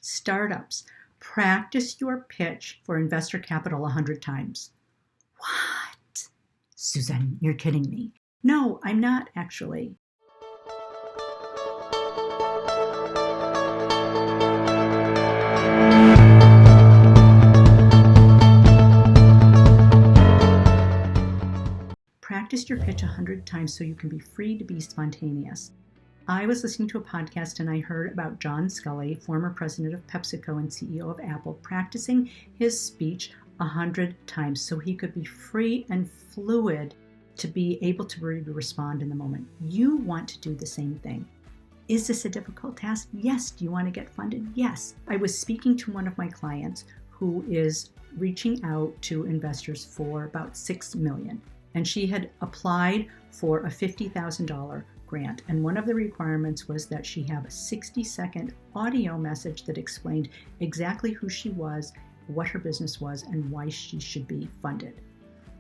startups, practice your pitch for investor capital 100 times. What? Susan, you're kidding me. No, I'm not actually. Practice your pitch 100 times so you can be free to be spontaneous. I was listening to a podcast and I heard about John Sculley, former president of PepsiCo and CEO of Apple, practicing his speech 100 times so he could be free and fluid to be able to respond in the moment. You want to do the same thing. Is this a difficult task? Yes. Do you want to get funded? Yes. I was speaking to one of my clients who is reaching out to investors for about $6 million. And she had applied for a $50,000 grant. And one of the requirements was that she have a 60-second audio message that explained exactly who she was, what her business was, and why she should be funded.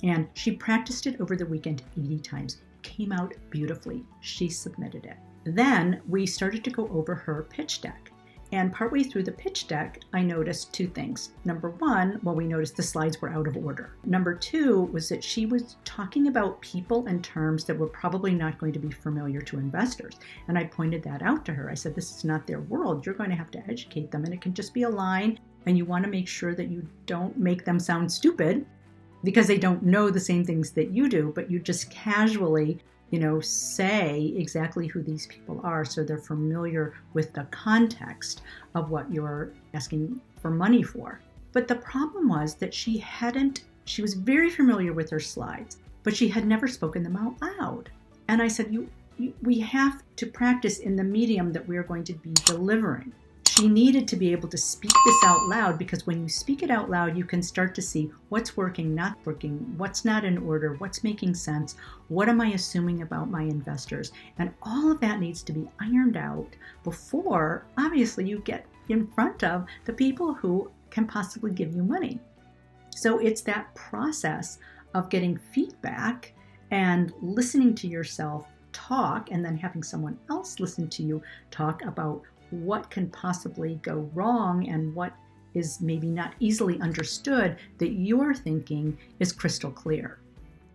And she practiced it over the weekend 80 times. Came out beautifully. She submitted it. Then we started to go over her pitch deck. And partway through the pitch deck, I noticed two things. Number one, we noticed the slides were out of order. Number two was that she was talking about people and terms that were probably not going to be familiar to investors. And I pointed that out to her. I said, this is not their world. You're going to have to educate them. And it can just be a line. And you want to make sure that you don't make them sound stupid because they don't know the same things that you do, but you just casually say exactly who these people are so they're familiar with the context of what you're asking for money for. But the problem was that she was very familiar with her slides, but she had never spoken them out loud. And I said, we have to practice in the medium that we're going to be delivering. She needed to be able to speak this out loud because when you speak it out loud, you can start to see what's working, not working, what's not in order, what's making sense, what am I assuming about my investors? And all of that needs to be ironed out before, obviously, you get in front of the people who can possibly give you money. So it's that process of getting feedback and listening to yourself talk and then having someone else listen to you talk about what can possibly go wrong and what is maybe not easily understood that your thinking is crystal clear.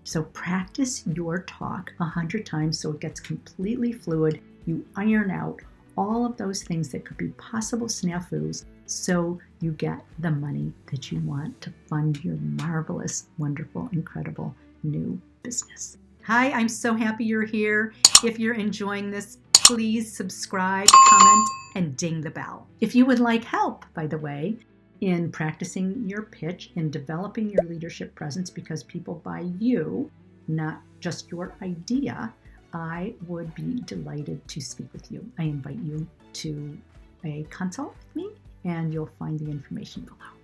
So practice your talk 100 times so it gets completely fluid. You iron out all of those things that could be possible snafus so you get the money that you want to fund your marvelous, wonderful, incredible new business. Hi, I'm so happy you're here. If you're enjoying this, please subscribe, comment, and ding the bell. If you would like help, by the way, in practicing your pitch and developing your leadership presence because people buy you, not just your idea, I would be delighted to speak with you. I invite you to a consult with me, and you'll find the information below.